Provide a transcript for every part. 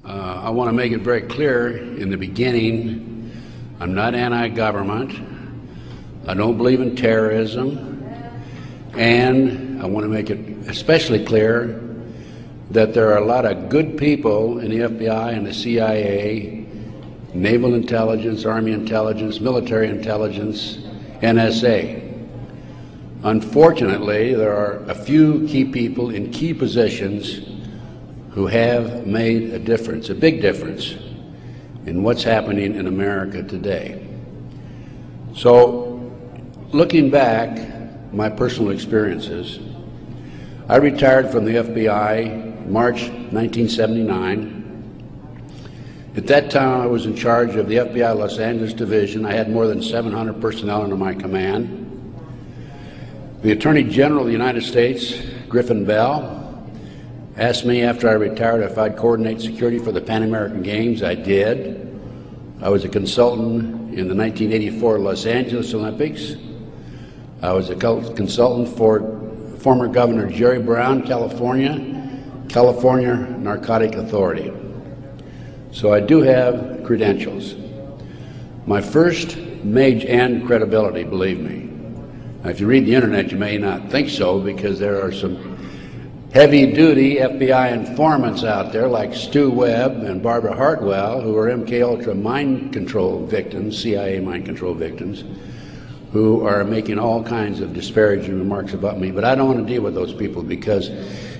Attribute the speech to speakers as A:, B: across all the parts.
A: I want to make it very clear in the beginning, I'm not anti-government. I don't believe in terrorism. And I want to make it especially clear that there are a lot of good people in the FBI and the CIA, naval intelligence, army intelligence, military intelligence, NSA. Unfortunately, there are a few key people in key positions who have made a difference, a big difference, in what's happening in America today. So, looking back, my personal experiences, I retired from the FBI March 1979. At that time, I was in charge of the FBI Los Angeles Division. I had more than 700 personnel under my command. The Attorney General of the United States, Griffin Bell, asked me after I retired if I'd coordinate security for the Pan American Games. I did. I was a consultant in the 1984 Los Angeles Olympics. I was a consultant for former Governor Jerry Brown, California Narcotic Authority. So I do have credentials. My first major and credibility, believe me. Now, if you read the internet, you may not think so, because there are some heavy-duty FBI informants out there like Stu Webb and Barbara Hartwell, who are MK-Ultra mind control victims, CIA mind control victims, who are making all kinds of disparaging remarks about me. But I don't want to deal with those people, because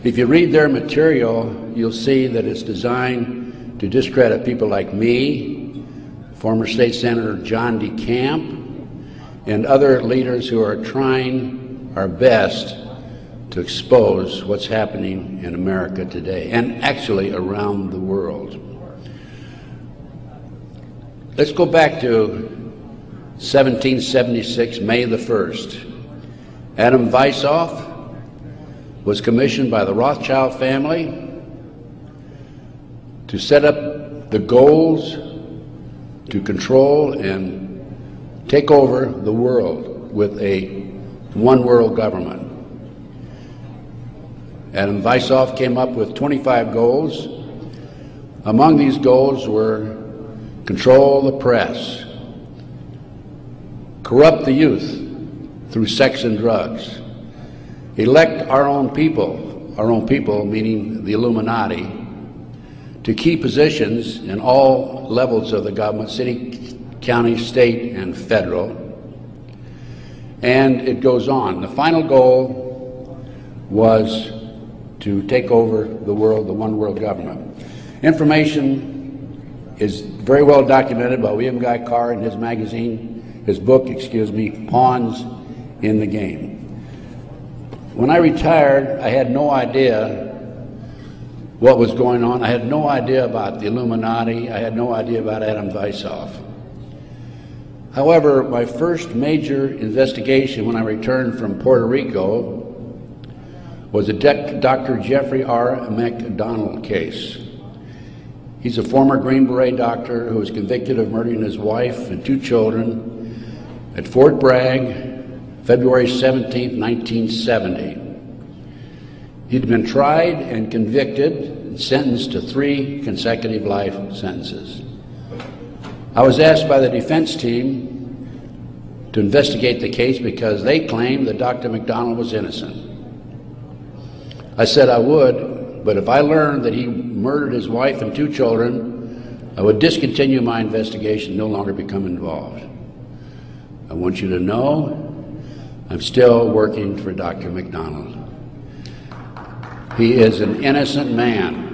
A: if you read their material, you'll see that it's designed to discredit people like me, former State Senator John DeCamp, and other leaders who are trying our best to expose what's happening in America today, and actually around the world. Let's go back to 1776, May the 1st. Adam Weishaupt was commissioned by the Rothschild family to set up the goals to control and take over the world with a one-world government. Adam Weishaupt came up with 25 goals. Among these goals were control the press, corrupt the youth through sex and drugs, elect our own people meaning the Illuminati, to key positions in all levels of the government, city, county, state, and federal. And it goes on. The final goal was to take over the world, the one world government. Information is very well documented by William Guy Carr in his magazine, his book, Pawns in the Game. When I retired, I had no idea what was going on. I had no idea about the Illuminati. I had no idea about Adam Weishaupt. However, my first major investigation when I returned from Puerto Rico was a Dr. Jeffrey R. McDonald case. He's a former Green Beret doctor who was convicted of murdering his wife and 2 children at Fort Bragg, February 17, 1970. He'd been tried and convicted and sentenced to 3 consecutive life sentences. I was asked by the defense team to investigate the case because they claimed that Dr. McDonald was innocent. I said I would, but if I learned that he murdered his wife and 2 children, I would discontinue my investigation, no longer become involved. I want you to know I'm still working for Dr. McDonald. He is an innocent man.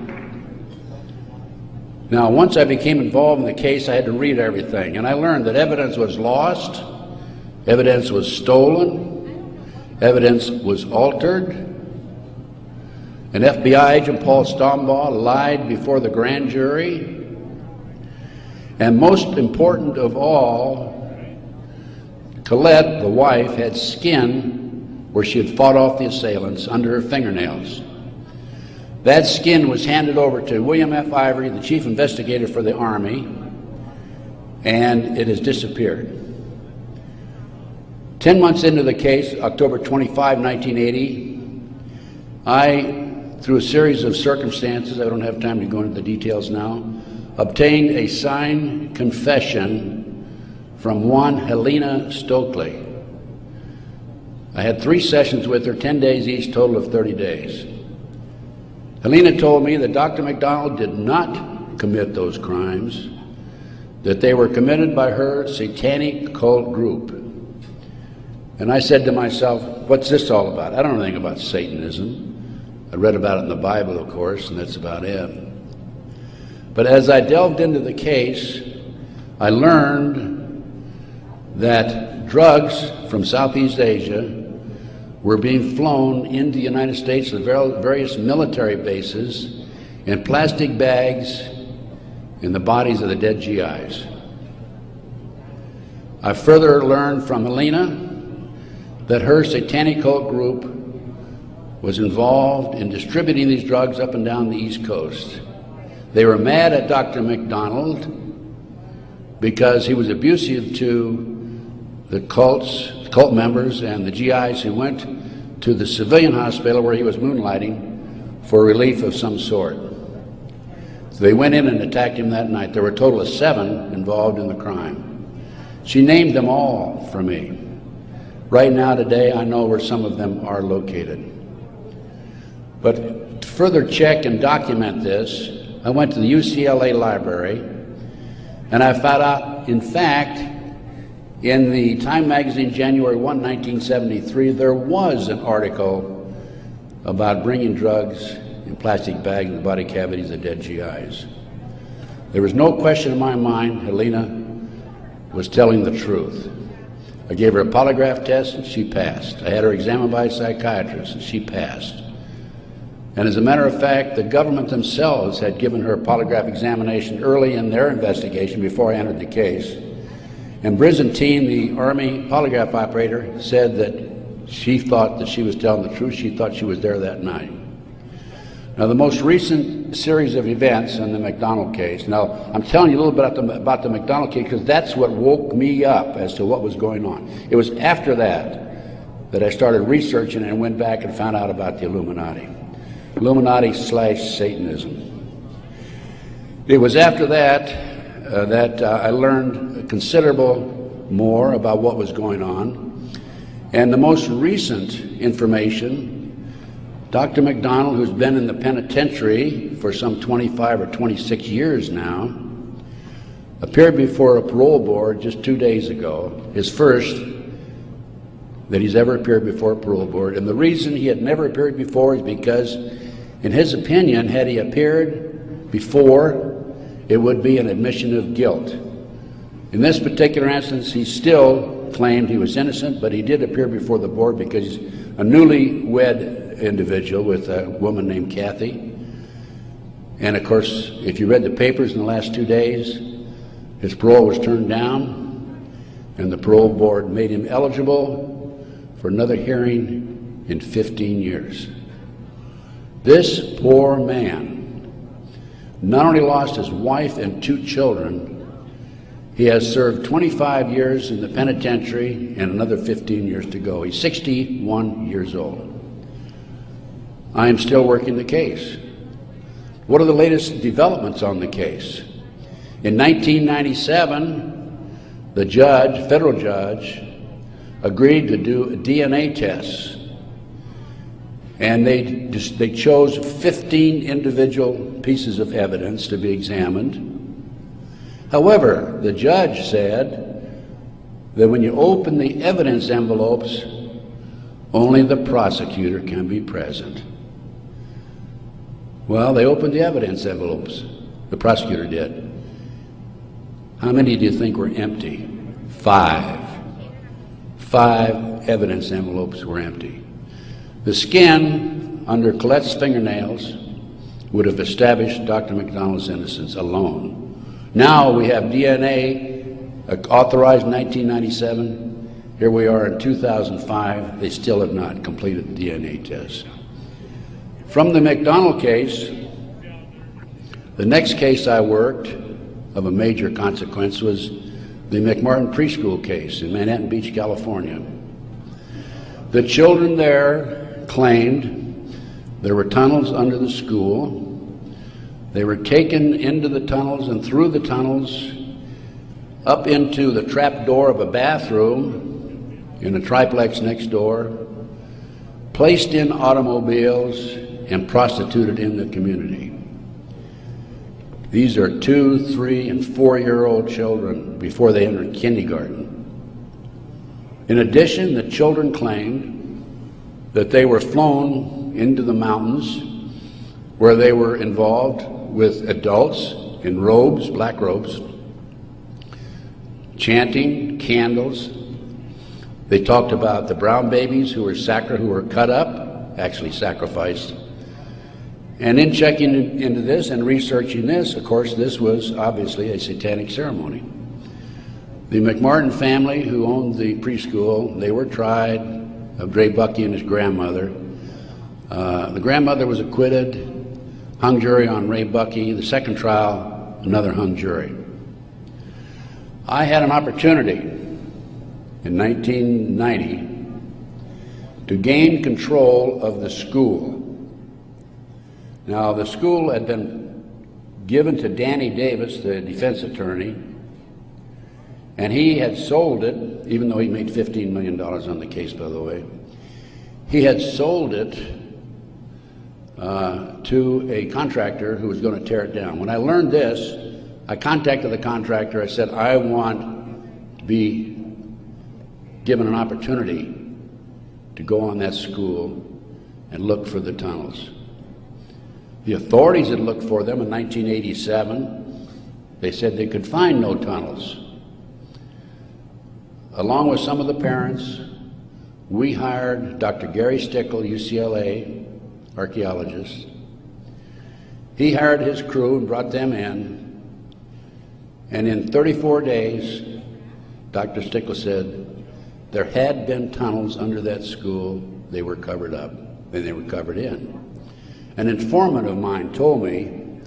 A: Now, once I became involved in the case, I had to read everything, and I learned that evidence was lost, evidence was stolen, evidence was altered. An FBI agent, Paul Stombaugh, lied before the grand jury. And most important of all, Colette, the wife, had skin where she had fought off the assailants under her fingernails. That skin was handed over to William F. Ivory, the chief investigator for the Army, and it has disappeared. 10 months into the case, October 25, 1980, I through a series of circumstances, I don't have time to go into the details now, obtained a signed confession from one Helena Stokely. I had 3 sessions with her, 10 days each, total of 30 days. Helena told me that Dr. McDonald did not commit those crimes, that they were committed by her satanic cult group. And I said to myself, what's this all about? I don't know anything about Satanism. I read about it in the Bible, of course, and that's about it. But as I delved into the case, I learned that drugs from Southeast Asia were being flown into the United States to various military bases in plastic bags in the bodies of the dead GIs. I further learned from Helena that her satanic cult group was involved in distributing these drugs up and down the East Coast. They were mad at Dr. McDonald because he was abusive to the cult members and the GIs who went to the civilian hospital where he was moonlighting for relief of some sort. So they went in and attacked him that night. There were a total of 7 involved in the crime. She named them all for me. Right now, today, I know where some of them are located. But to further check and document this, I went to the UCLA library, and I found out, in fact, in the Time magazine, January 1, 1973, there was an article about bringing drugs in plastic bags in the body cavities of dead GIs. There was no question in my mind Helena was telling the truth. I gave her a polygraph test and she passed. I had her examined by a psychiatrist and she passed. And as a matter of fact, the government themselves had given her a polygraph examination early in their investigation before I entered the case. And Byzantine, the Army polygraph operator, said that she thought that she was telling the truth. She thought she was there that night. Now, the most recent series of events in the McDonald case, now I'm telling you a little bit about the McDonald case because that's what woke me up as to what was going on. It was after that I started researching and went back and found out about the Illuminati. Illuminati/Satanism. It was after that I learned considerable more about what was going on. And the most recent information, Dr. McDonald, who's been in the penitentiary for some 25 or 26 years now, appeared before a parole board just 2 days ago, his first that he's ever appeared before a parole board. And the reason he had never appeared before is because, in his opinion, had he appeared before, it would be an admission of guilt. In this particular instance, he still claimed he was innocent, but he did appear before the board because he's a newly-wed individual with a woman named Kathy. And of course, if you read the papers in the last 2 days, his parole was turned down, and the parole board made him eligible for another hearing in 15 years. This poor man not only lost his wife and 2 children, he has served 25 years in the penitentiary and another 15 years to go. He's 61 years old. I am still working the case. What are the latest developments on the case? In 1997, the judge, federal judge, agreed to do a DNA test. And they chose 15 individual pieces of evidence to be examined. However, the judge said that when you open the evidence envelopes, only the prosecutor can be present. Well, they opened the evidence envelopes. The prosecutor did. How many do you think were empty? 5. 5 evidence envelopes were empty. The skin under Colette's fingernails would have established Dr. McDonald's innocence alone. Now we have DNA authorized in 1997. Here we are in 2005. They still have not completed the DNA test. From the McDonald case, the next case I worked of a major consequence was the McMartin preschool case in Manhattan Beach, California. The children there claimed There were tunnels under the school. They were taken into the tunnels and through the tunnels up into the trap door of a bathroom in a triplex next door, placed in automobiles, and prostituted in the community. These are 2, 3, and 4-year-old children before they entered kindergarten. In addition, the children claimed that they were flown into the mountains where they were involved with adults in robes, black robes, chanting, candles. They talked about the brown babies who were cut up, actually sacrificed. And in checking into this and researching this, of course, this was obviously a satanic ceremony. The McMartin family, who owned the preschool, they were tried of Ray Bucky and his grandmother. The grandmother was acquitted, hung jury on Ray Bucky. The second trial, another hung jury. I had an opportunity in 1990 to gain control of the school. Now, the school had been given to Danny Davis, the defense attorney, and he had sold it, even though he made $15 million on the case, by the way. He had sold it to a contractor who was going to tear it down. When I learned this, I contacted the contractor. I said, I want to be given an opportunity to go on that school and look for the tunnels. The authorities had looked for them in 1987. They said they could find no tunnels. Along with some of the parents, we hired Dr. Gary Stickle, UCLA archaeologist. He hired his crew and brought them in. And in 34 days, Dr. Stickle said there had been tunnels under that school. They were covered up, and they were covered in. An informant of mine told me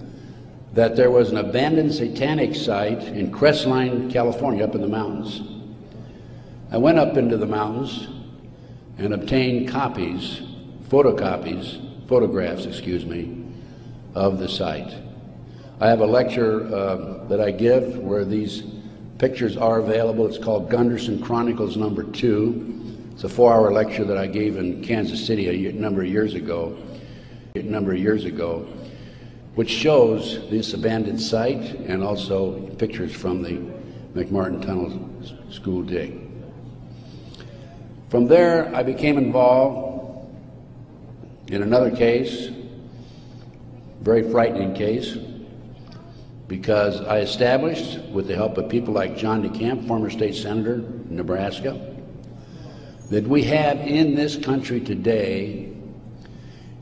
A: that there was an abandoned satanic site in Crestline, California, up in the mountains. I went up into the mountains and obtained photographs, of the site. I have a lecture that I give where these pictures are available. It's called Gunderson Chronicles number 2. It's a 4-hour lecture that I gave in Kansas City a number of years ago, which shows this abandoned site and also pictures from the McMartin Tunnel school dig. From there, I became involved in another case, very frightening case, because I established, with the help of people like John DeCamp, former state senator in Nebraska, that we have in this country today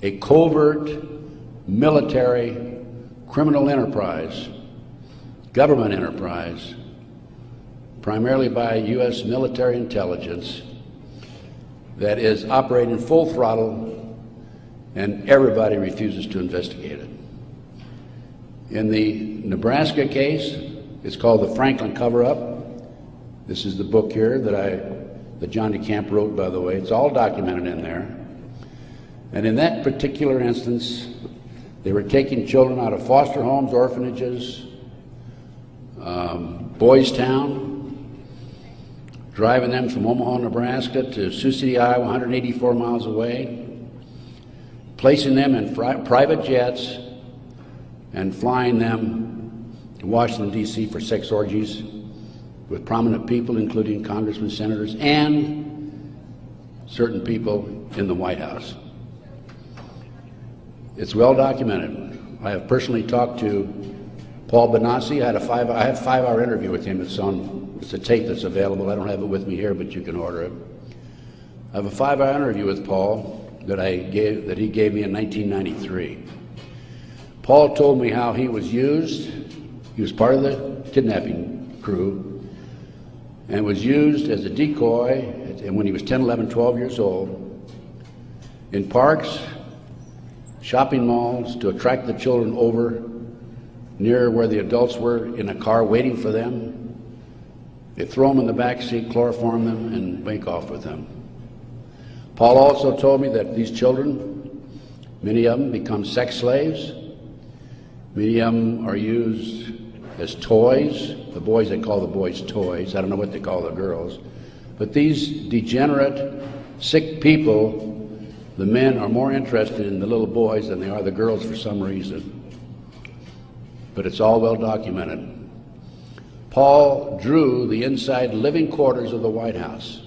A: a covert military criminal enterprise, government enterprise, primarily by U.S. military intelligence, that is operating full throttle, and everybody refuses to investigate it. In the Nebraska case, it's called the Franklin Cover-Up. This is the book here that John DeCamp wrote, by the way. It's all documented in there. And in that particular instance, they were taking children out of foster homes, orphanages, Boys Town, driving them from Omaha, Nebraska to Sioux City, Iowa, 184 miles away, placing them in private jets and flying them to Washington, D.C. for sex orgies with prominent people, including congressmen, senators, and certain people in the White House. It's well documented. I have personally talked to Paul Benassi. I had a 5-hour interview with him. It's a tape that's available. I don't have it with me here, but you can order it. I have a 5-hour interview with Paul that he gave me in 1993. Paul told me how he was used. He was part of the kidnapping crew and was used as a decoy when he was 10, 11, 12 years old in parks, shopping malls, to attract the children over near where the adults were in a car waiting for them. They throw them in the back seat, chloroform them, and make off with them. Paul also told me that these children Many of them become sex slaves. Many of them are used as toys. The boys, they call the boys toys. I don't know what they call the girls. But these degenerate, sick people, the men are more interested in the little boys than they are the girls for some reason. But it's all well documented. Paul drew the inside living quarters of the White House.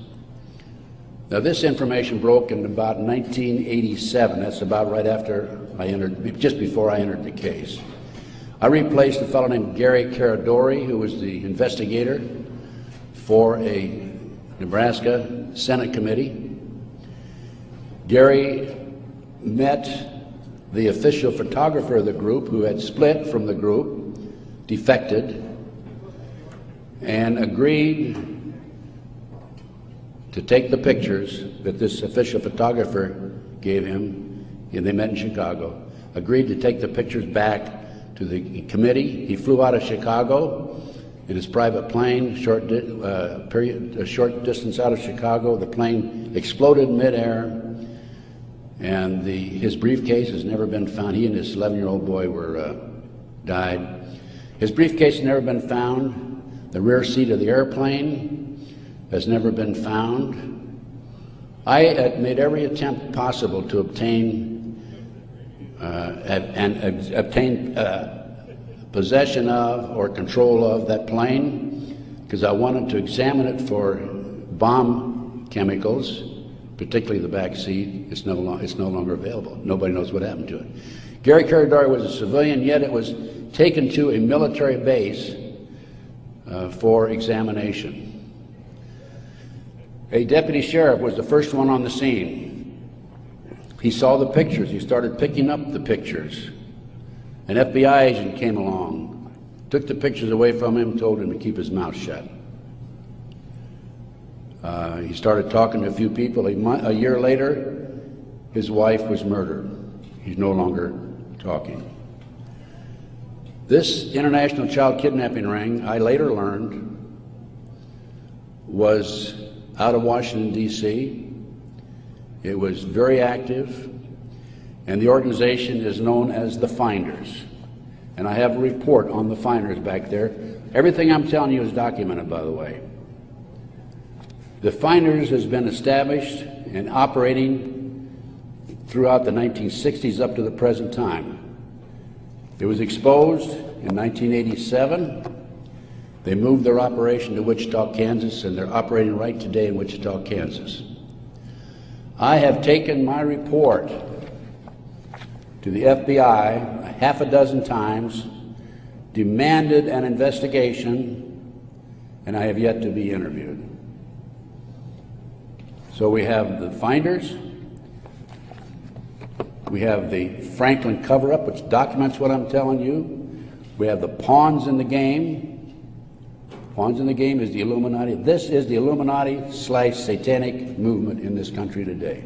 A: Now, this information broke in about 1987. That's about right after I entered, just before I entered the case. I replaced a fellow named Gary Caradori, who was the investigator for a Nebraska Senate committee. Gary met the official photographer of the group, who had split from the group, defected, and agreed to take the pictures that this official photographer gave him, and they met in Chicago, agreed to take the pictures back to the committee. He flew out of Chicago in his private plane, a short distance out of Chicago. The plane exploded midair, and his briefcase has never been found. He and his 11-year-old boy died. His briefcase has never been found. The rear seat of the airplane has never been found. I had made every attempt possible to obtain possession of or control of that plane, because I wanted to examine it for bomb chemicals, particularly the back seat. It's no longer available. Nobody knows what happened to it. Gary Caradori was a civilian, yet it was taken to a military base for examination. A deputy sheriff was the first one on the scene. He saw the pictures. He started picking up the pictures. An FBI agent came along, took the pictures away from him, told him to keep his mouth shut. He started talking to a few people. A year later, his wife was murdered. He's no longer talking. This international child kidnapping ring, I later learned, was out of Washington, D.C. It was very active, and the organization is known as the Finders. And I have a report on the Finders back there. Everything I'm telling you is documented, by the way. The Finders has been established and operating throughout the 1960s up to the present time. It was exposed in 1987. They moved their operation to Wichita, Kansas, and they're operating right today in Wichita, Kansas. I have taken my report to the FBI a half a dozen times, demanded an investigation, and I have yet to be interviewed. So we have the Finders, we have the Franklin cover-up, which documents what I'm telling you. We have the pawns in the game. Pawns in the game is the Illuminati. This is the Illuminati/satanic movement in this country today.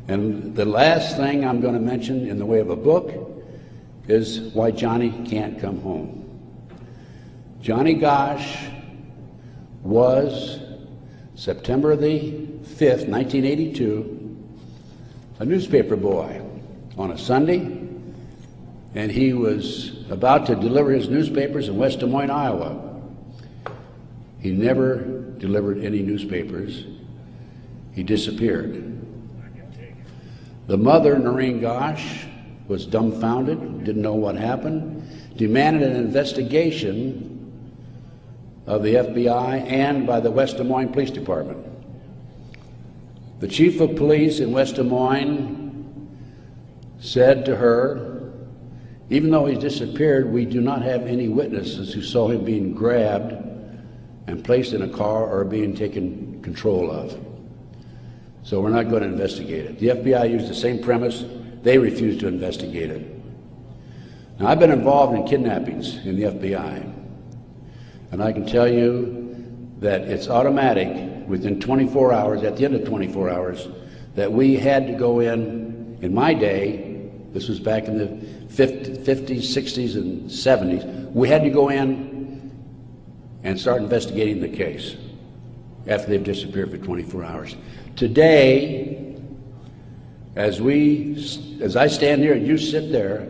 A: And the last thing I'm going to mention in the way of a book is why Johnny can't come home. Johnny Gosch was, September the 5th, 1982, a newspaper boy on a Sunday, and he was about to deliver his newspapers in West Des Moines, Iowa. He never delivered any newspapers. He disappeared. The mother, Noreen Gosch, was dumbfounded, didn't know what happened, demanded an investigation of the FBI and by the West Des Moines Police Department. The chief of police in West Des Moines said to her, even though he's disappeared, we do not have any witnesses who saw him being grabbed and placed in a car or being taken control of. So we're not going to investigate it. The FBI used the same premise. They refused to investigate it. Now, I've been involved in kidnappings in the FBI, and I can tell you that it's automatic within 24 hours, at the end of 24 hours, that we had to go in my day, this was back in the 50s, 60s, and 70s, we had to go in and start investigating the case after they've disappeared for 24 hours. Today, As I stand here and you sit there,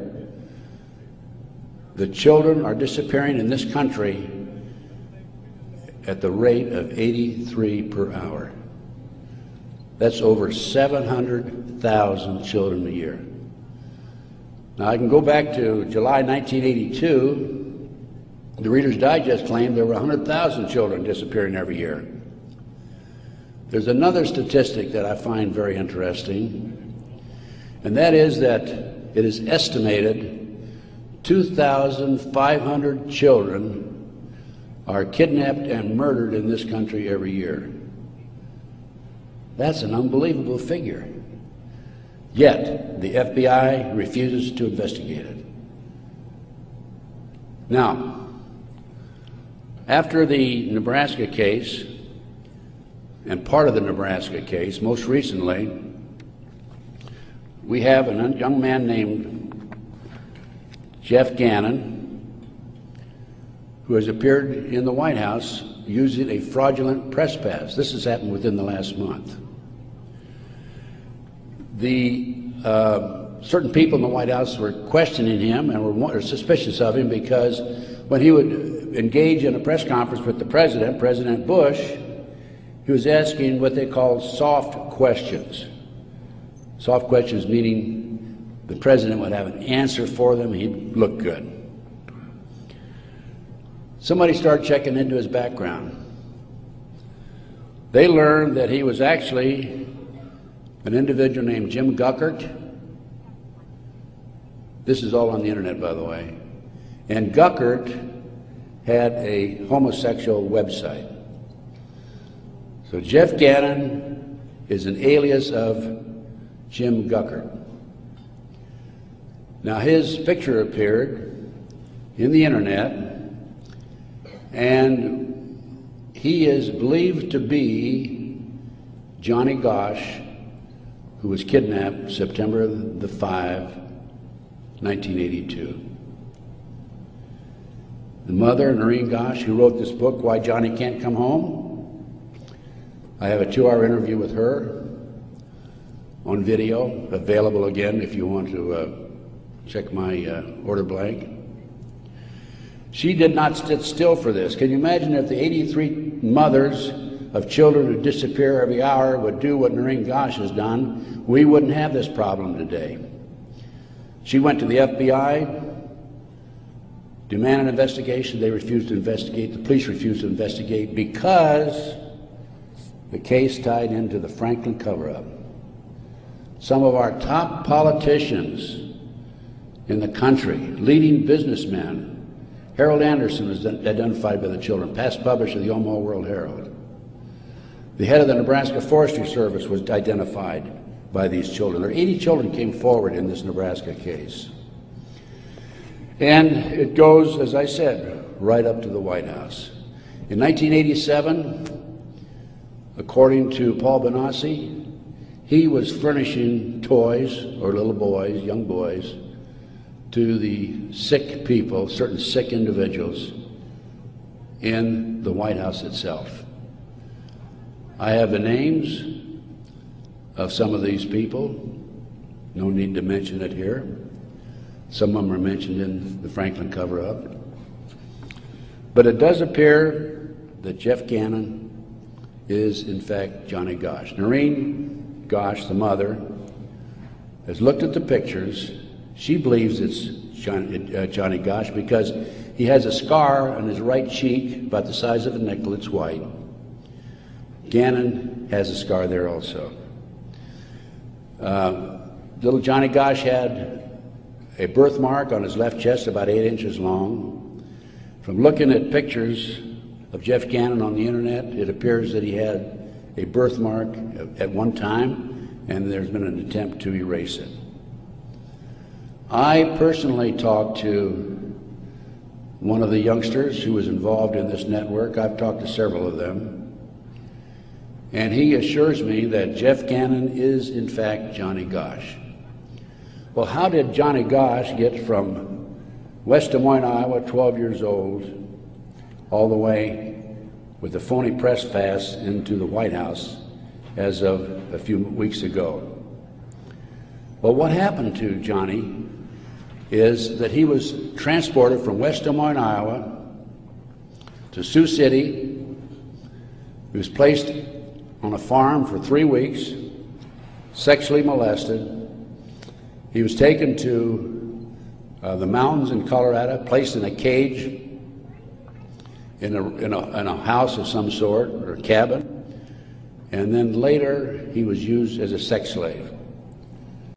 A: the children are disappearing in this country at the rate of 83 per hour. That's over 700,000 children a year. Now I can go back to July 1982. The Reader's Digest claimed there were 100,000 children disappearing every year. There's another statistic that I find very interesting, and that is that it is estimated 2,500 children are kidnapped and murdered in this country every year. That's an unbelievable figure. Yet, the FBI refuses to investigate it. Now, after the Nebraska case, and part of the Nebraska case, most recently, we have a young man named Jeff Gannon, who has appeared in the White House using a fraudulent press pass. This has happened within the last month. Certain people in the White House were questioning him and were suspicious of him because when he would engage in a press conference with the president, President Bush, he was asking what they call soft questions. Soft questions meaning the president would have an answer for them, he'd look good. Somebody started checking into his background. They learned that he was actually an individual named Jim Guckert. This is all on the internet, by the way. And Guckert had a homosexual website. So Jeff Gannon is an alias of Jim Guckert. Now his picture appeared in the internet, and he is believed to be Johnny Gosch, who was kidnapped September the 5, 1982. The mother, Noreen Gosch, who wrote this book, Why Johnny Can't Come Home, I have a 2-hour interview with her on video, available again if you want to check my order blank. She did not sit still for this. Can you imagine if the 83 mothers of children who disappear every hour would do what Noreen Gosch has done? We wouldn't have this problem today. She went to the FBI, demanded an investigation. They refused to investigate. The police refused to investigate because the case tied into the Franklin cover-up. Some of our top politicians in the country, leading businessmen, Harold Anderson was identified by the children, past publisher of the Omaha World Herald. The head of the Nebraska Forestry Service was identified by these children. There 80 children came forward in this Nebraska case. And it goes, as I said, right up to the White House. In 1987, according to Paul Benassi, he was furnishing toys, or little boys, young boys, to the sick people, certain sick individuals in the White House itself. I have the names of some of these people. No need to mention it here. Some of them are mentioned in the Franklin cover-up. But it does appear that Jeff Gannon is, in fact, Johnny Gosch. Noreen Gosch, the mother, has looked at the pictures. She believes it's Johnny Gosch because he has a scar on his right cheek about the size of a nickel. It's white. Gannon has a scar there also. Little Johnny Gosch had a birthmark on his left chest about 8 inches long. From looking at pictures of Jeff Gannon on the internet, it appears that he had a birthmark at one time, and there's been an attempt to erase it. I personally talked to one of the youngsters who was involved in this network. I've talked to several of them. And he assures me that Jeff Gannon is, in fact, Johnny Gosch. Well, how did Johnny Gosch get from West Des Moines, Iowa, 12 years old, all the way with a phony press pass into the White House as of a few weeks ago? Well, what happened to Johnny is that he was transported from West Des Moines, Iowa to Sioux City. He was placed on a farm for 3 weeks, sexually molested. He was taken to the mountains in Colorado, placed in a cage in a house of some sort, or a cabin. And then later he was used as a sex slave.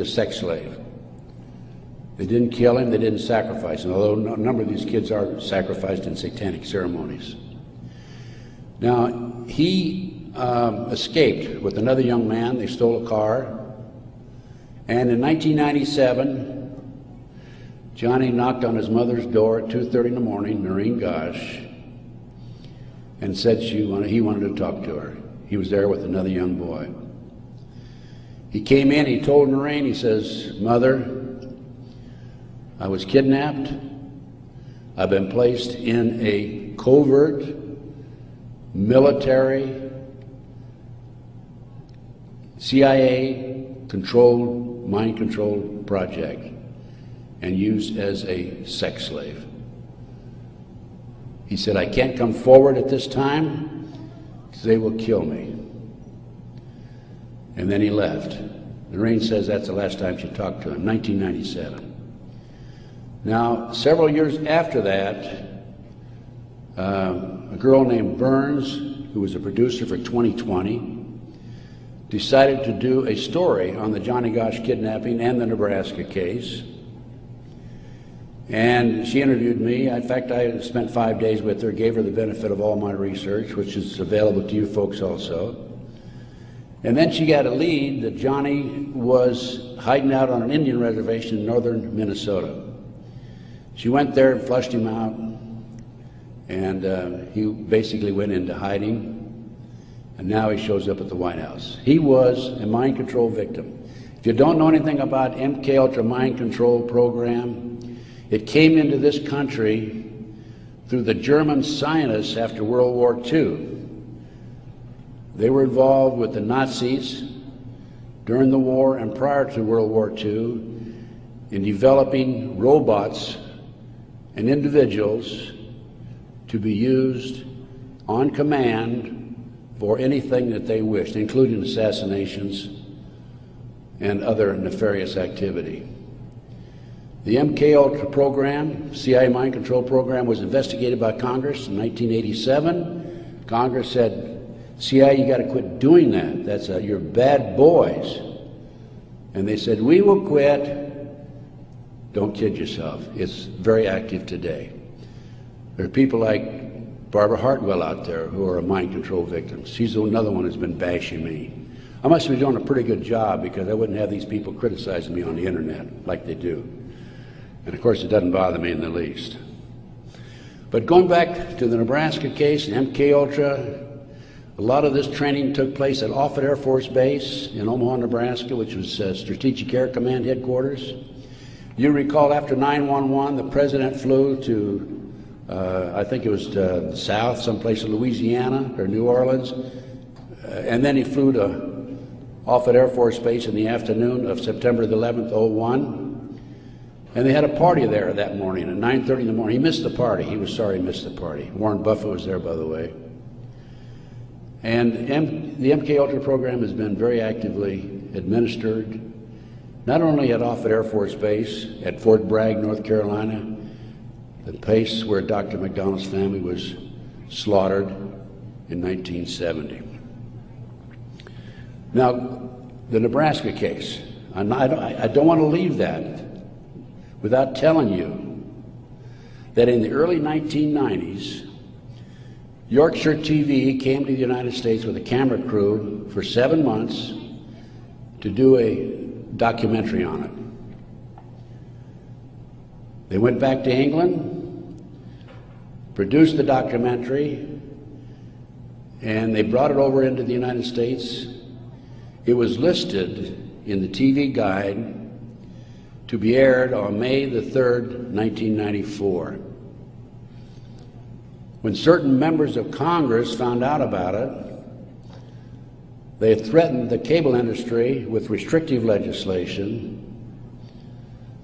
A: A sex slave. They didn't kill him, they didn't sacrifice him, although a number of these kids are sacrificed in satanic ceremonies. Now, he escaped with another young man. They stole a car. And in 1997, Johnny knocked on his mother's door at 2:30 in the morning, Noreen Gosh, and said he wanted to talk to her. He was there with another young boy. He came in, he told Noreen, he says, "Mother, I was kidnapped. I've been placed in a covert military CIA-controlled, mind-controlled project and used as a sex slave." He said, "I can't come forward at this time because they will kill me." And then he left. Noreen says that's the last time she talked to him, 1997. Now, several years after that, a girl named Burns, who was a producer for 2020, decided to do a story on the Johnny Gosch kidnapping and the Nebraska case. And she interviewed me. In fact, I spent 5 days with her, gave her the benefit of all my research, which is available to you folks also. And then she got a lead that Johnny was hiding out on an Indian reservation in northern Minnesota. She went there and flushed him out, and he basically went into hiding, and now he shows up at the White House. He was a mind control victim. If you don't know anything about MKUltra mind control program, it came into this country through the German scientists after World War II. They were involved with the Nazis during the war and prior to World War II in developing robots and individuals to be used on command for anything that they wished, including assassinations and other nefarious activity. The MKUltra program, CIA mind control program, was investigated by Congress in 1987. Congress said, CIA, you got to quit doing that. You're bad boys. And they said, we will quit. Don't kid yourself. It's very active today. There are people like Barbara Hartwell out there who are mind control victims. She's another one who's been bashing me. I must be doing a pretty good job because I wouldn't have these people criticizing me on the internet like they do. And of course, it doesn't bother me in the least. But going back to the Nebraska case, MKUltra, a lot of this training took place at Offutt Air Force Base in Omaha, Nebraska, which was Strategic Air Command headquarters. You recall after 9/11, the president flew to, I think it was to the south, someplace in Louisiana or New Orleans, and then he flew to Offutt Air Force Base in the afternoon of September the 11th, 2001. And they had a party there that morning at 9:30 in the morning. He missed the party. He was sorry he missed the party. Warren Buffett was there, by the way. And the MKUltra program has been very actively administered, not only at Offutt Air Force Base, at Fort Bragg, North Carolina, the place where Dr. McDonald's family was slaughtered in 1970. Now, the Nebraska case, I don't want to leave that without telling you that in the early 1990s, Yorkshire TV came to the United States with a camera crew for 7 months to do a documentary on it. They went back to England, produced the documentary, and they brought it over into the United States. It was listed in the TV guide to be aired on May the 3rd, 1994. When certain members of Congress found out about it, they threatened the cable industry with restrictive legislation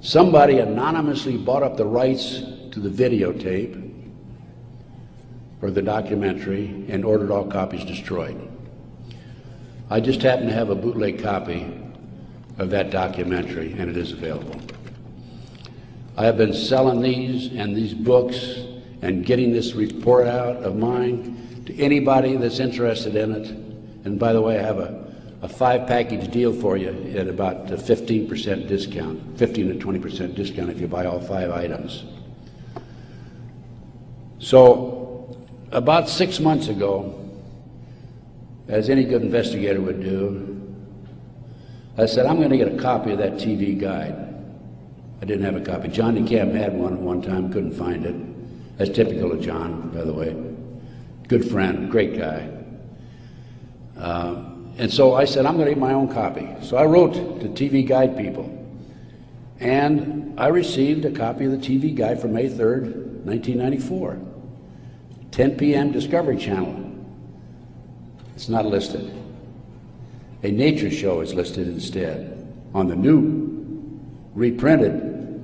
A: Somebody anonymously bought up the rights to the videotape or the documentary and ordered all copies destroyed. I just happen to have a bootleg copy of that documentary, and it is available. I have been selling these and these books and getting this report out of mine to anybody that's interested in it. And by the way, I have a 5-package deal for you at about a 15% discount, 15 to 20% discount if you buy all 5 items. So about 6 months ago, as any good investigator would do, I said, I'm going to get a copy of that TV guide. I didn't have a copy. John DeCamp had one at one time, couldn't find it. That's typical of John, by the way. Good friend, great guy. And so I said, I'm going to get my own copy. So I wrote to TV Guide people. And I received a copy of the TV Guide for May 3rd, 1994. 10 p.m. Discovery Channel. It's not listed. A nature show is listed instead on the new reprinted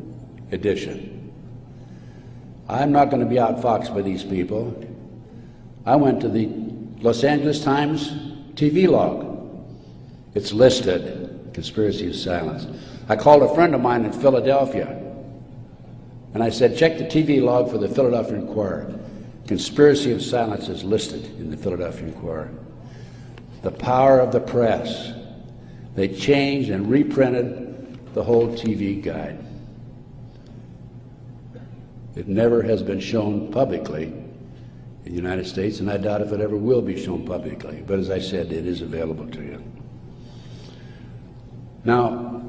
A: edition. I'm not going to be outfoxed by these people. I went to the Los Angeles Times TV log. It's listed, Conspiracy of Silence. I called a friend of mine in Philadelphia, and I said, check the TV log for the Philadelphia Inquirer. Conspiracy of Silence is listed in the Philadelphia Inquirer. The power of the press. They changed and reprinted the whole TV guide. It never has been shown publicly in the United States, and I doubt if it ever will be shown publicly. But as I said, it is available to you. Now,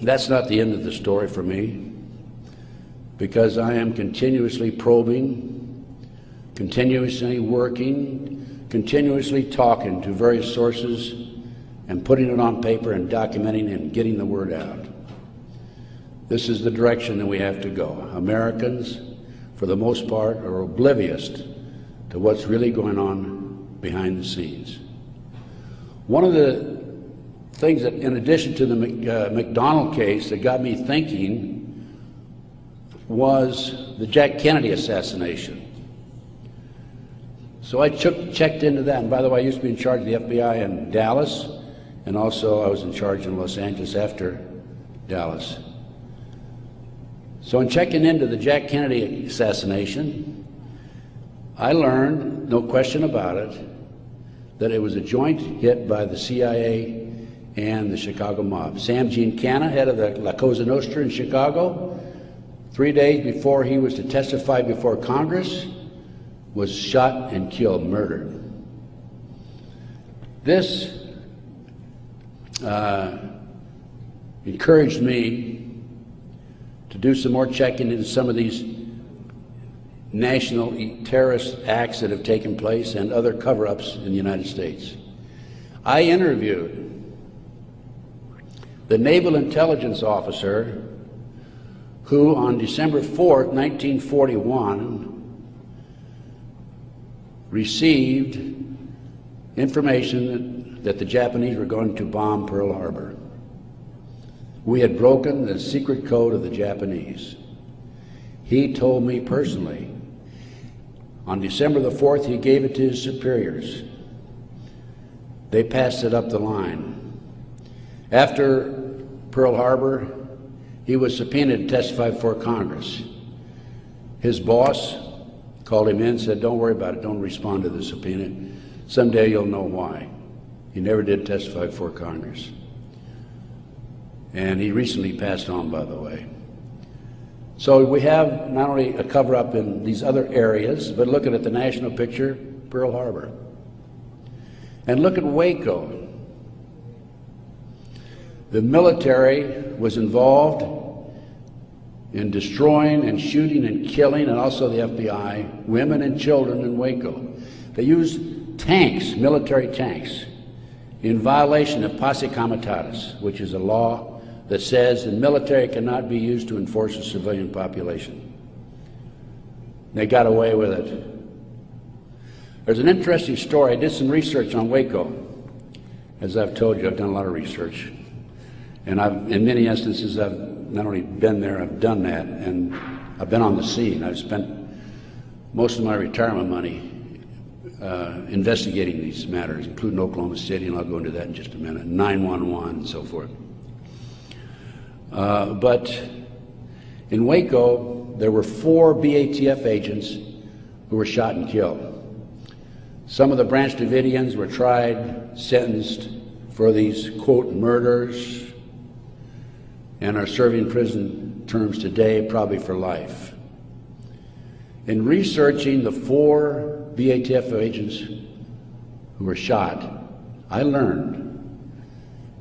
A: that's not the end of the story for me, because I am continuously probing, continuously working, continuously talking to various sources and putting it on paper and documenting and getting the word out. This is the direction that we have to go. Americans, for the most part, are oblivious to what's really going on behind the scenes. One of the things that, in addition to the McDonald case, that got me thinking was the Jack Kennedy assassination. So I checked into that, and by the way, I used to be in charge of the FBI in Dallas, and also I was in charge in Los Angeles after Dallas. So in checking into the Jack Kennedy assassination, I learned, no question about it, that it was a joint hit by the CIA and the Chicago mob. Sam Giancana, head of the La Cosa Nostra in Chicago, 3 days before he was to testify before Congress, was shot and killed, murdered. This encouraged me to do some more checking into some of these national terrorist acts that have taken place and other cover-ups in the United States. I interviewed the naval intelligence officer who on December 4th, 1941, received information that the Japanese were going to bomb Pearl Harbor. We had broken the secret code of the Japanese. He told me personally, on December the 4th, he gave it to his superiors. They passed it up the line. After Pearl Harbor, he was subpoenaed to testify before Congress. His boss called him in and said, don't worry about it, don't respond to the subpoena. Someday you'll know why. He never did testify before Congress. And he recently passed on, by the way. So we have not only a cover-up in these other areas, but looking at the national picture, Pearl Harbor. And look at Waco. The military was involved in destroying and shooting and killing, and also the FBI, women and children in Waco. They used tanks, military tanks, in violation of posse comitatus, which is a law that says the military cannot be used to enforce a civilian population. They got away with it. There's an interesting story. I did some research on Waco. As I've told you, I've done a lot of research. And in many instances, I've not only been there, I've done that, and I've been on the scene. I've spent most of my retirement money investigating these matters, including Oklahoma City, and I'll go into that in just a minute, 911 and so forth. But in Waco, there were 4 BATF agents who were shot and killed. Some of the Branch Davidians were tried, sentenced for these, quote, murders, and are serving prison terms today, probably for life. In researching the 4 BATF agents who were shot, I learned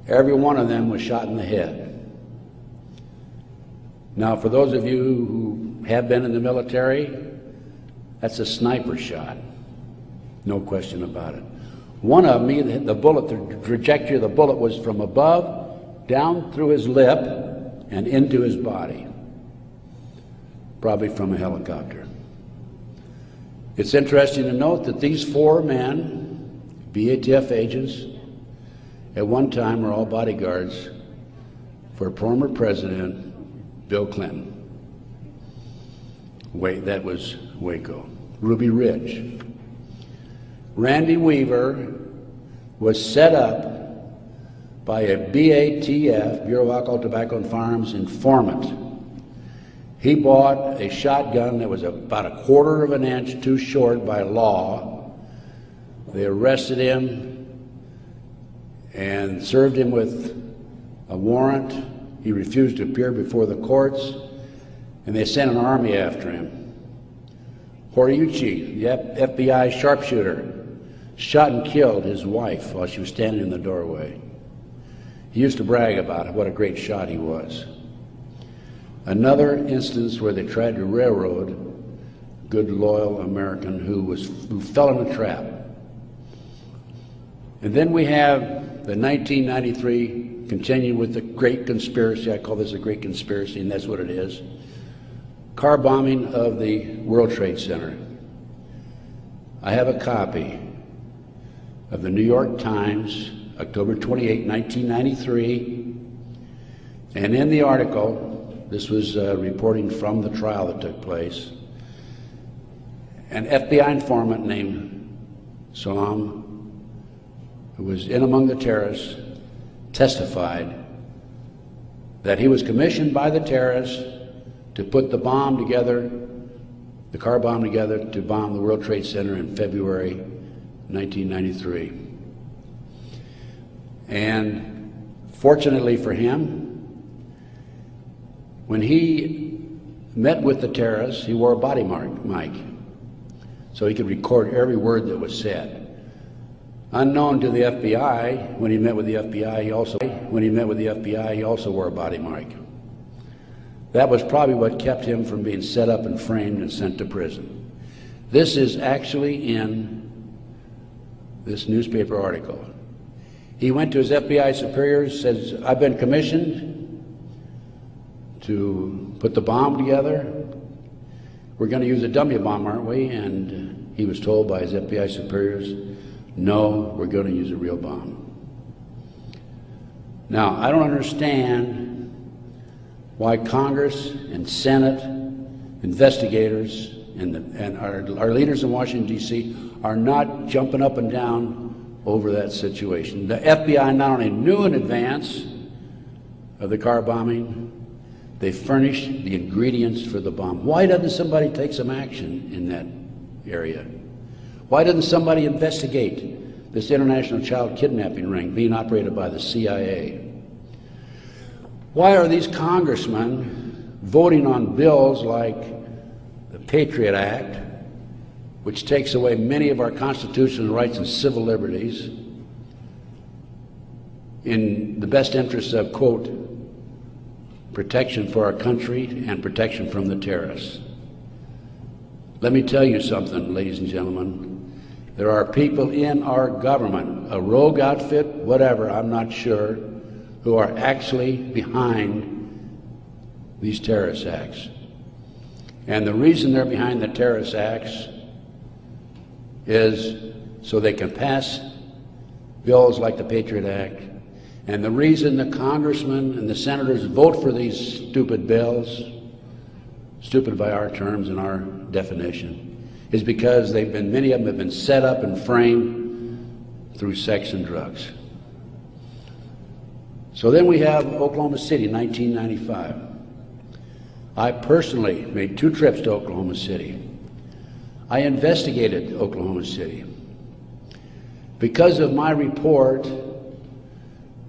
A: every one of them was shot in the head. Now, for those of you who have been in the military, that's a sniper shot, no question about it. One of them, the bullet, the trajectory of the bullet was from above, down through his lip, and into his body, probably from a helicopter. It's interesting to note that these 4 men, BATF agents, at one time were all bodyguards for former President Bill Clinton. That was Waco. Ruby Ridge. Randy Weaver was set up by a BATF, Bureau of Alcohol, Tobacco, and Firearms, informant. He bought a shotgun that was about 1/4 of an inch too short by law. They arrested him and served him with a warrant. He refused to appear before the courts, and they sent an army after him. Horiuchi, the FBI sharpshooter, shot and killed his wife while she was standing in the doorway. He used to brag about what a great shot he was. Another instance where they tried to railroad a good, loyal American who fell in a trap. And then we have the 1993, continuing with the great conspiracy. I call this a great conspiracy, and that's what it is. Car bombing of the World Trade Center. I have a copy of the New York Times, October 28, 1993, and in the article, this was reporting from the trial that took place, an FBI informant named Salam, who was in among the terrorists, testified that he was commissioned by the terrorists to put the bomb together, the car bomb together, to bomb the World Trade Center in February 1993. And fortunately for him, when he met with the terrorists, he wore a body mic so he could record every word that was said. Unknown to the FBI, when he met with the FBI, he also wore a body mic. That was probably what kept him from being set up and framed and sent to prison. This is actually in this newspaper article. He went to his FBI superiors, says, "I've been commissioned to put the bomb together. We're going to use a dummy bomb, aren't we?" And he was told by his FBI superiors, "No, we're going to use a real bomb." Now, I don't understand why Congress and Senate, investigators, and our leaders in Washington, D.C. are not jumping up and down over that situation. The FBI not only knew in advance of the car bombing, they furnished the ingredients for the bomb. Why doesn't somebody take some action in that area? Why doesn't somebody investigate this international child kidnapping ring being operated by the CIA? Why are these congressmen voting on bills like the Patriot Act, which takes away many of our constitutional rights and civil liberties, in the best interests of, quote, protection for our country and protection from the terrorists? Let me tell you something, ladies and gentlemen. There are people in our government, a rogue outfit, whatever, I'm not sure, who are actually behind these terrorist acts. And the reason they're behind the terrorist acts is so they can pass bills like the Patriot Act And the reason the congressmen and the senators vote for these stupid bills, stupid by our terms and our definition, is because many of them have been set up and framed through sex and drugs. So then we have Oklahoma City, 1995. I personally made 2 trips to Oklahoma City. I investigated Oklahoma City. Because of my report,